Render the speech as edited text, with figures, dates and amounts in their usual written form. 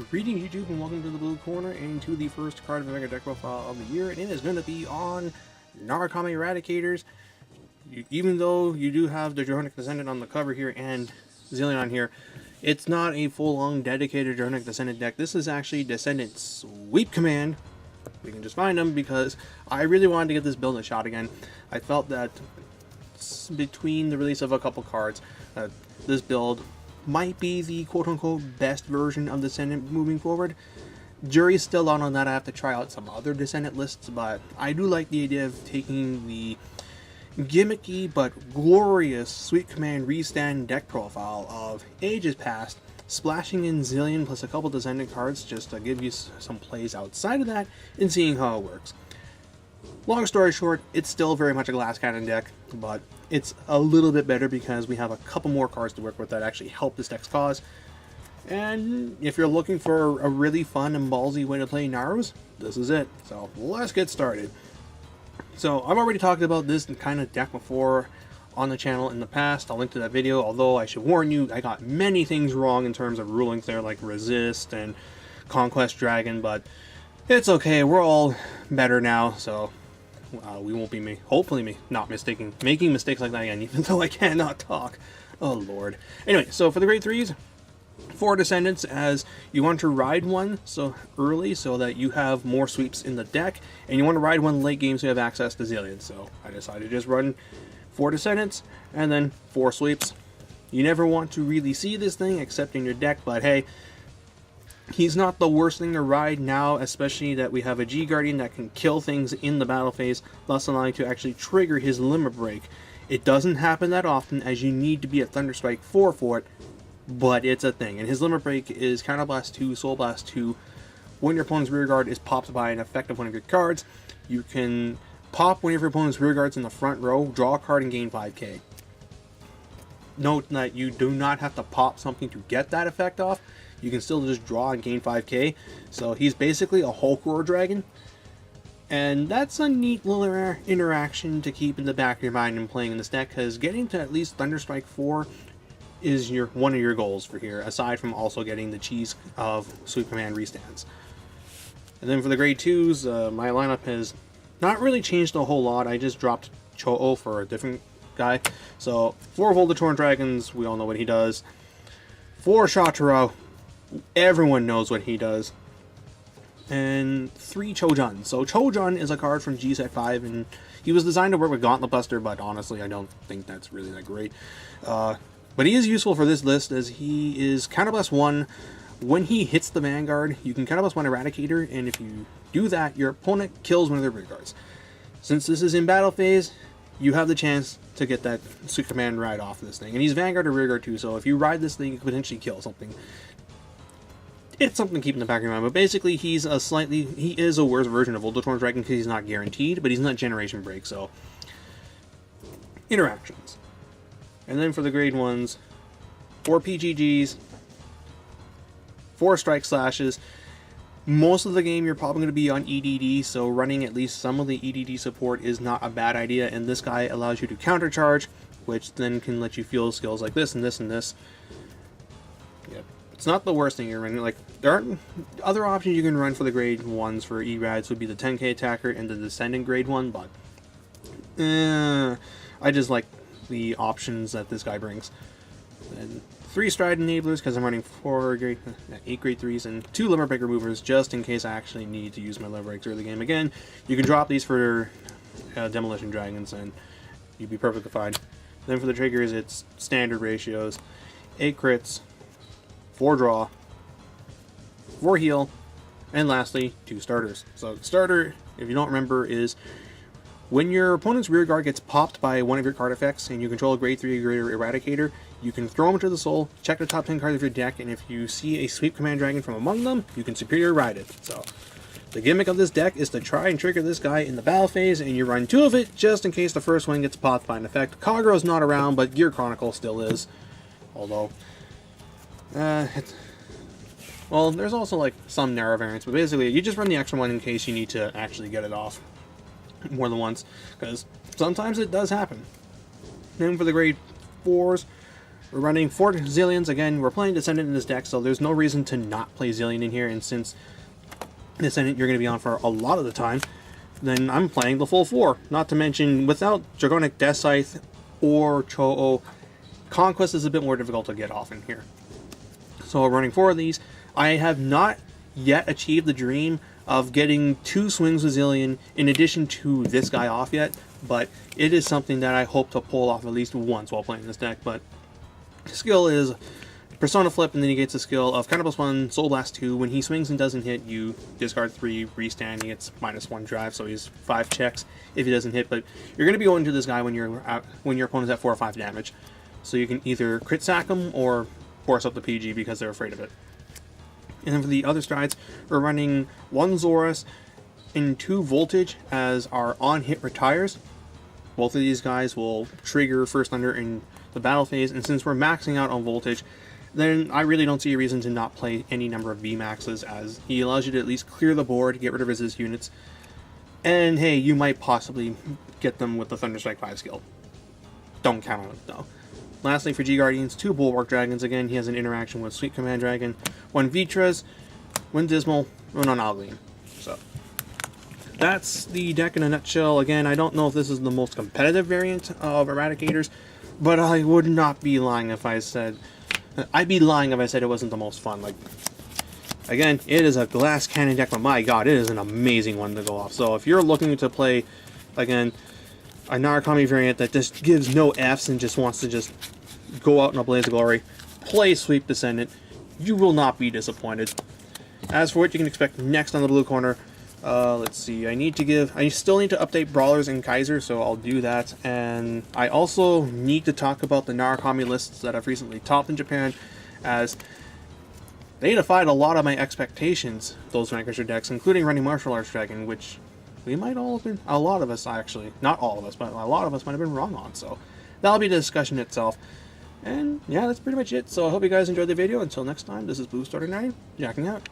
Greetings YouTube and welcome to the Blue Corner and to the first card of the Mega Deck Profile of the year, and it is going to be on Narukami Eradicators. Even though you do have the Dragonic Descendant on the cover here and Zillion on here, it's not a full-on dedicated Dragonic Descendant deck. This is actually Descendant Sweep Command. We can just find them because I really wanted to get this build a shot again. I felt that between the release of a couple cards, this build might be the quote-unquote best version of Descendant moving forward. Jury's still out on that. I have to try out some other Descendant lists, but I do like the idea of taking the gimmicky but glorious Sweep Command Restand deck profile of Ages Past, splashing in Zillion plus a couple Descendant cards just to give you some plays outside of that and seeing how it works. Long story short, it's still very much a glass cannon deck, but it's a little bit better because we have a couple more cards to work with that actually help this deck's cause. And if you're looking for a really fun and ballsy way to play Narus, this is it. So let's get started. So I've already talked about this kind of deck before on the channel in the past. I'll link to that video, although I should warn you, I got many things wrong in terms of rulings there, like Resist and Conquest Dragon, but it's okay, we're all better now, so we won't be hopefully not making mistakes like that again, even though I cannot talk. Oh lord. Anyway, so for the grade 3s, 4 Descendants, as you want to ride one so early so that you have more sweeps in the deck, and you want to ride one late game so you have access to Zillion. So I decided to just run 4 Descendants and then 4 sweeps. You never want to really see this thing except in your deck, but hey, he's not the worst thing to ride now, especially that we have a G-Guardian that can kill things in the battle phase, thus allowing to actually trigger his Limit Break. It doesn't happen that often, as you need to be at Thunderstrike 4 for it, but it's a thing. And his Limit Break is Counterblast 2, Soul Blast 2. When your opponent's rear guard is popped by an effect of one of your cards, you can pop one of your opponent's rear guards in the front row, draw a card, and gain 5k. Note that you do not have to pop something to get that effect off. You can still just draw and gain 5k. So he's basically a Hulk Roar Dragon. And that's a neat little interaction to keep in the back of your mind in playing in this deck, because getting to at least Thunderstrike 4 is one of your goals for here, aside from also getting the cheese of Sweep Command restands. And then for the grade 2s, my lineup has not really changed a whole lot. I just dropped Cho-Oh for a different guy. So 4 Voltorn Dragons, we all know what he does. 4 Shataro, everyone knows what he does. And 3 Chojun. So Chojun is a card from G Set 5, and he was designed to work with Gauntlet Buster, but honestly I don't think that's really that great. But he is useful for this list, as he is Counterblast 1. When he hits the Vanguard, you can Counterblast 1 Eradicator, and if you do that, your opponent kills one of their rear guards. Since this is in battle phase, you have the chance to get that Sweep Command ride off this thing. And he's Vanguard or rear guard too, so if you ride this thing, you can potentially kill something. It's something to keep in the back of your mind, but basically he is a worse version of Voltorn Dragon because he's not guaranteed, but he's not Generation Break, so interactions. And then for the grade 1s, 4 PGGs, 4 Strike Slashes. Most of the game you're probably going to be on EDD, so running at least some of the EDD support is not a bad idea, and this guy allows you to countercharge, which then can let you feel skills like this and this and this. Yep. It's not the worst thing you're running. Like, there aren't other options you can run for the grade 1s for ERADs would be the 10k attacker and the Descendant grade 1, but I just like the options that this guy brings. And 3 Stride Enablers because I'm running 8 grade 3s and 2 Limit Break Removers just in case I actually need to use my Limit Breaks early game. Again, you can drop these for Demolition Dragons and you'd be perfectly fine. Then for the triggers, it's standard ratios: 8 crits, 4 draw, 4 heal, and lastly 2 starters. So the starter, if you don't remember, is when your opponent's rear guard gets popped by one of your card effects and you control a grade 3 or greater Eradicator, you can throw them into the soul, check the top 10 cards of your deck, and if you see a Sweep Command Dragon from among them, you can Superior Ride it. So the gimmick of this deck is to try and trigger this guy in the battle phase, and you run 2 of it just in case the first one gets popped by an effect. Kagro's not around, but Gear Chronicle still is. Although, well, there's also like some narrow variants, but basically you just run the extra one in case you need to actually get it off more than once, because sometimes it does happen. Then for the grade 4s, We're running 4 Zillions. Again, we're playing Descendant in this deck, so there's no reason to not play Zillion in here, and since Descendant you're going to be on for a lot of the time, then I'm playing the full 4. Not to mention, without Dragonic Death Scythe or Cho-Oh, Conquest is a bit more difficult to get off in here. So we're running 4 of these. I have not yet achieved the dream of getting 2 swings with Zillion in addition to this guy off yet, but it is something that I hope to pull off at least once while playing this deck. But skill is Persona Flip, and then he gets a skill of Counter +1, Soul Blast 2. When he swings and doesn't hit, you discard 3, restand, he gets -1 drive, so he's 5 checks if he doesn't hit. But you're going to be going to this guy when your opponent's at 4 or 5 damage. So you can either crit sack him or force up the PG because they're afraid of it. And then for the other strides, we're running 1 Zorus and 2 Voltage as our on-hit retires. Both of these guys will trigger First Thunder in the battle phase, and since we're maxing out on Voltage, then I really don't see a reason to not play any number of VMAXs, as he allows you to at least clear the board, get rid of resist units, and hey, you might possibly get them with the Thunderstrike 5 skill. Don't count on it though. Lastly, for G-Guardians, 2 Bulwark Dragons. Again, he has an interaction with Sweet Command Dragon, 1 Vitras, 1 Dismal, 1 Algleam. So, that's the deck in a nutshell. Again, I don't know if this is the most competitive variant of Eradicators, but I would not be lying if I said... I'd be lying if I said it wasn't the most fun. Like, again, it is a glass cannon deck, but my god, it is an amazing one to go off. So if you're looking to play, again, a Narukami variant that just gives no Fs and just wants to just go out in a blaze of glory, play Sweep Descendant. You will not be disappointed. As for what you can expect next on the blue corner, let's see, I still need to update Brawlers and Kaiser, so I'll do that. And I also need to talk about the Narukami lists that have recently topped in Japan, as they defied a lot of my expectations, those Vanguard decks, including running Martial Arts Dragon, which we might all have been, a lot of us actually, not all of us, but a lot of us might have been wrong on, so that'll be the discussion itself. And yeah, that's pretty much it, so I hope you guys enjoyed the video. Until next time, this is BlueStarter9, jacking out.